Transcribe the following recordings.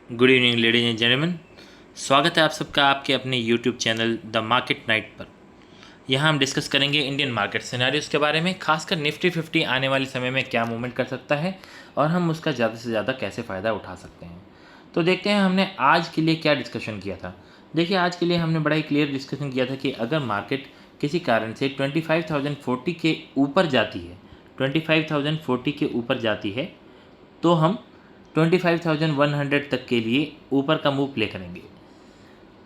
Good evening ladies and gentleman. स्वागत है आप सबका आपके अपने YouTube channel the market night पर। यहाँ हम डिस्कस करेंगे इंडियन मार्केट सिनेरियोस के बारे में, खासकर निफ्टी 50 आने वाले समय में क्या मूवमेंट कर सकता है और हम उसका ज़्यादा से ज़्यादा कैसे फ़ायदा उठा सकते हैं। तो देखते हैं हमने आज के लिए क्या डिस्कशन किया था। देखिए, आज के लिए हमने बड़ा ही क्लियर डिस्कशन किया था कि अगर मार्केट किसी कारण से 25,040 के ऊपर जाती है, 25,040 के ऊपर जाती है, तो हम 25,100 तक के लिए ऊपर का मूव प्ले करेंगे।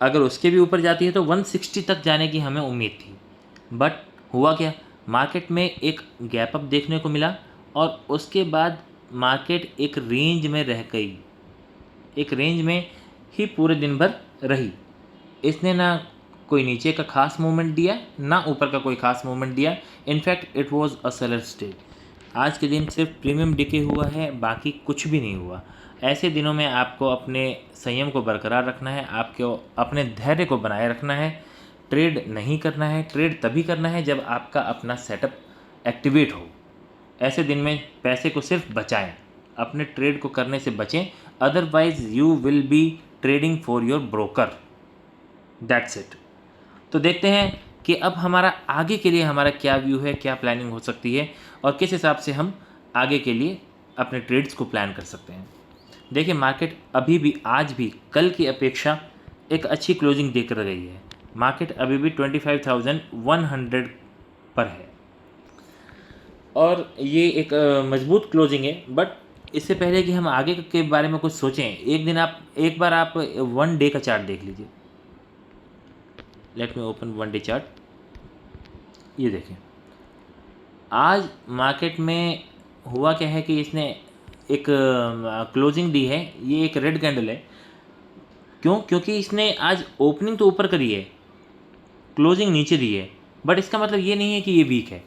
अगर उसके भी ऊपर जाती है तो 160 तक जाने की हमें उम्मीद थी, बट हुआ क्या, मार्केट में एक गैप अप देखने को मिला और उसके बाद मार्केट एक रेंज में रह गई, एक रेंज में ही पूरे दिन भर रही। इसने ना कोई नीचे का खास मूवमेंट दिया, ना ऊपर का कोई खास मूवमेंट दिया। In fact it was a seller stay. आज के दिन सिर्फ प्रीमियम डिके हुआ है, बाकी कुछ भी नहीं हुआ। ऐसे दिनों में आपको अपने संयम को बरकरार रखना है, आपको अपने धैर्य को बनाए रखना है। ट्रेड नहीं करना है, ट्रेड तभी करना है जब आपका अपना सेटअप एक्टिवेट हो। ऐसे दिन में पैसे को सिर्फ बचाएं, अपने ट्रेड को करने से बचें, otherwise you will be trading for your broker. That's it. तो देखते हैं कि अब हमारा आगे के लिए हमारा क्या व्यू है, क्या प्लानिंग हो सकती है और किस हिसाब से हम आगे के लिए अपने ट्रेड्स को प्लान कर सकते हैं। देखिए, मार्केट अभी भी आज भी कल की अपेक्षा एक अच्छी क्लोजिंग देकर रही है। मार्केट अभी भी 25,100 पर है और ये एक मजबूत क्लोजिंग है। बट इससे पहले कि हम आगे के बारे में कुछ सोचें, एक बार आप 1 डे का चार्ट देख लीजिए। Let me open 1 day chart. ये देखें, आज मार्केट में हुआ क्या है कि इसने एक क्लोजिंग दी है, ये एक रेड कैंडल है। क्यों? क्योंकि इसने आज ओपनिंग तो ऊपर करी है, क्लोजिंग नीचे दी है, बट इसका मतलब ये नहीं है कि ये वीक है,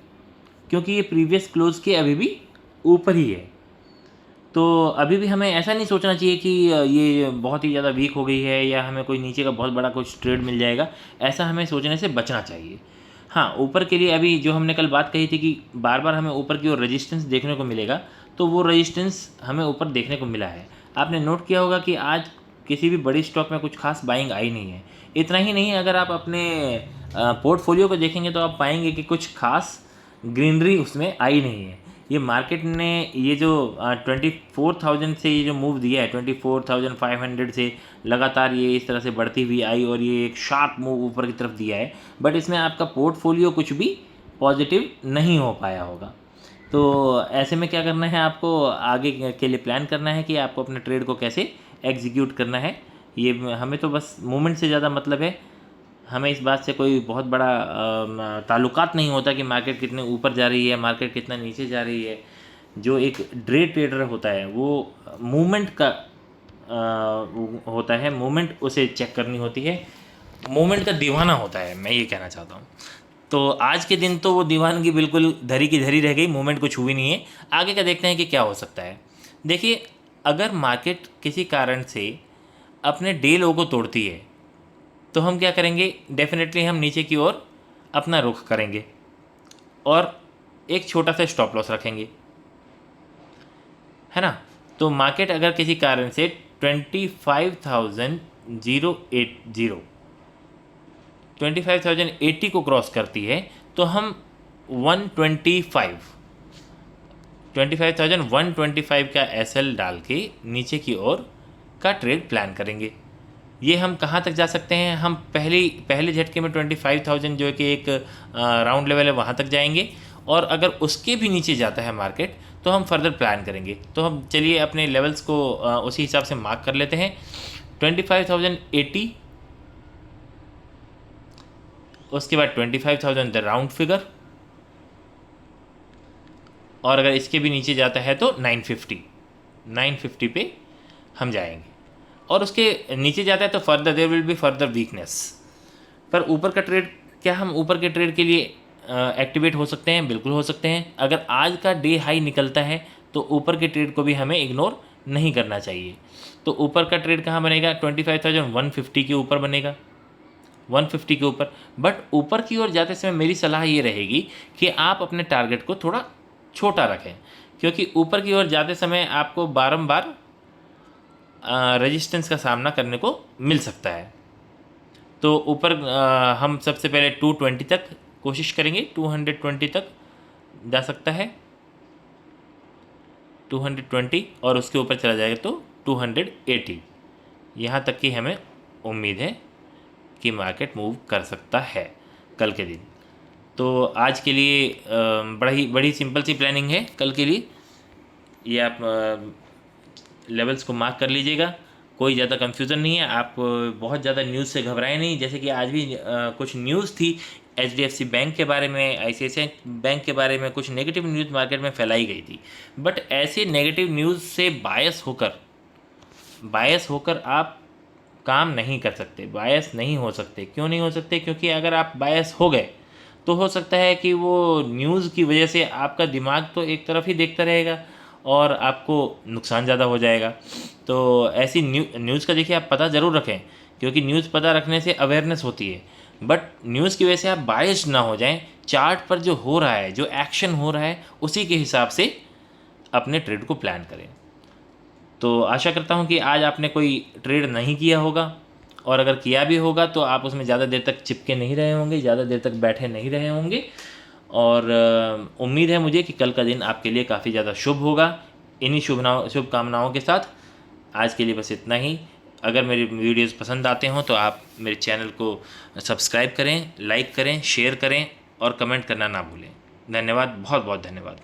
क्योंकि ये प्रीवियस क्लोज के अभी भी ऊपर ही है। तो अभी भी हमें ऐसा नहीं सोचना चाहिए कि ये बहुत ही ज़्यादा वीक हो गई है या हमें कोई नीचे का बहुत बड़ा कुछ ट्रेड मिल जाएगा, ऐसा हमें सोचने से बचना चाहिए। हाँ, ऊपर के लिए अभी जो हमने कल बात कही थी कि बार बार हमें ऊपर की ओर रेजिस्टेंस देखने को मिलेगा, तो वो रेजिस्टेंस हमें ऊपर देखने को मिला है। आपने नोट किया होगा कि आज किसी भी बड़ी स्टॉक में कुछ खास बाइंग आई नहीं है। इतना ही नहीं, अगर आप अपने पोर्टफोलियो को देखेंगे तो आप पाएंगे कि कुछ खास ग्रीनरी उसमें आई नहीं है। ये मार्केट ने ये जो 24,000 से ये जो मूव दिया है, 24,500 से लगातार ये इस तरह से बढ़ती हुई आई और ये एक शार्प मूव ऊपर की तरफ दिया है, बट इसमें आपका पोर्टफोलियो कुछ भी पॉजिटिव नहीं हो पाया होगा। तो ऐसे में क्या करना है, आपको आगे के लिए प्लान करना है कि आपको अपने ट्रेड को कैसे एग्जीक्यूट करना है। ये हमें तो बस मूवमेंट से ज़्यादा मतलब है, हमें इस बात से कोई बहुत बड़ा ताल्लुकात नहीं होता कि मार्केट कितने ऊपर जा रही है, मार्केट कितना नीचे जा रही है। जो एक डे ट्रेडर होता है वो मूवमेंट का होता है, मूवमेंट उसे चेक करनी होती है, मूवमेंट का दीवाना होता है, मैं ये कहना चाहता हूँ। तो आज के दिन तो वो दीवानगी बिल्कुल धरी की धरी रह गई, मूवमेंट कुछ हुई नहीं है। आगे का देखते हैं कि क्या हो सकता है। देखिए, अगर मार्केट किसी कारण से अपने डे लो को तोड़ती है तो हम क्या करेंगे, डेफिनेटली हम नीचे की ओर अपना रुख करेंगे और एक छोटा सा स्टॉप लॉस रखेंगे, है ना। तो मार्केट अगर किसी कारण से 25,080 को क्रॉस करती है तो हम 25,125 का एसएल डाल के नीचे की ओर का ट्रेड प्लान करेंगे। ये हम कहाँ तक जा सकते हैं, हम पहले झटके में 25,000 जो कि एक राउंड लेवल है वहाँ तक जाएंगे, और अगर उसके भी नीचे जाता है मार्केट तो हम फर्दर प्लान करेंगे। तो हम चलिए अपने लेवल्स को उसी हिसाब से मार्क कर लेते हैं। 25,080, उसके बाद 25,000 द राउंड फिगर, और अगर इसके भी नीचे जाता है तो 950 पे हम जाएंगे, और उसके नीचे जाता है तो further there will be further weakness. पर ऊपर का ट्रेड, क्या हम ऊपर के ट्रेड के लिए एक्टिवेट हो सकते हैं? बिल्कुल हो सकते हैं। अगर आज का डे हाई निकलता है तो ऊपर के ट्रेड को भी हमें इग्नोर नहीं करना चाहिए। तो ऊपर का ट्रेड कहाँ बनेगा? 25,150 के ऊपर बनेगा, 150 के ऊपर। बट ऊपर की ओर जाते समय मेरी सलाह ये रहेगी कि आप अपने टारगेट को थोड़ा छोटा रखें, क्योंकि ऊपर की ओर जाते समय आपको बारंबार रेजिस्टेंस का सामना करने को मिल सकता है। तो ऊपर हम सबसे पहले 220 तक कोशिश करेंगे, 220 तक जा सकता है 220, और उसके ऊपर चला जाएगा तो 280। यहाँ तक की हमें उम्मीद है कि मार्केट मूव कर सकता है कल के दिन। तो आज के लिए बड़ी सिंपल सी प्लानिंग है कल के लिए। ये आप लेवल्स को मार्क कर लीजिएगा, कोई ज़्यादा कन्फ्यूज़न नहीं है। आप बहुत ज़्यादा न्यूज़ से घबराएं नहीं। जैसे कि आज भी कुछ न्यूज़ थी HDFC बैंक के बारे में, ICICI बैंक के बारे में, कुछ नेगेटिव न्यूज़ मार्केट में फैलाई गई थी। बट ऐसे नेगेटिव न्यूज़ से बायस होकर आप काम नहीं कर सकते, बायस नहीं हो सकते। क्यों नहीं हो सकते? क्योंकि अगर आप बायस हो गए तो हो सकता है कि वो न्यूज़ की वजह से आपका दिमाग तो एक तरफ ही देखता रहेगा और आपको नुकसान ज़्यादा हो जाएगा। तो ऐसी न्यूज़ का देखिए आप पता ज़रूर रखें, क्योंकि न्यूज़ पता रखने से अवेयरनेस होती है। बट न्यूज़ की वजह से आप बायस ना हो जाएं। चार्ट पर जो हो रहा है, जो एक्शन हो रहा है, उसी के हिसाब से अपने ट्रेड को प्लान करें। तो आशा करता हूँ कि आज आपने कोई ट्रेड नहीं किया होगा, और अगर किया भी होगा तो आप उसमें ज़्यादा देर तक चिपके नहीं रहे होंगे, ज़्यादा देर तक बैठे नहीं रहे होंगे। और उम्मीद है मुझे कि कल का दिन आपके लिए काफ़ी ज़्यादा शुभ होगा। इन्हीं शुभकामनाओं के साथ आज के लिए बस इतना ही। अगर मेरे वीडियोस पसंद आते हों तो आप मेरे चैनल को सब्सक्राइब करें, लाइक करें, शेयर करें और कमेंट करना ना भूलें। धन्यवाद, बहुत बहुत धन्यवाद।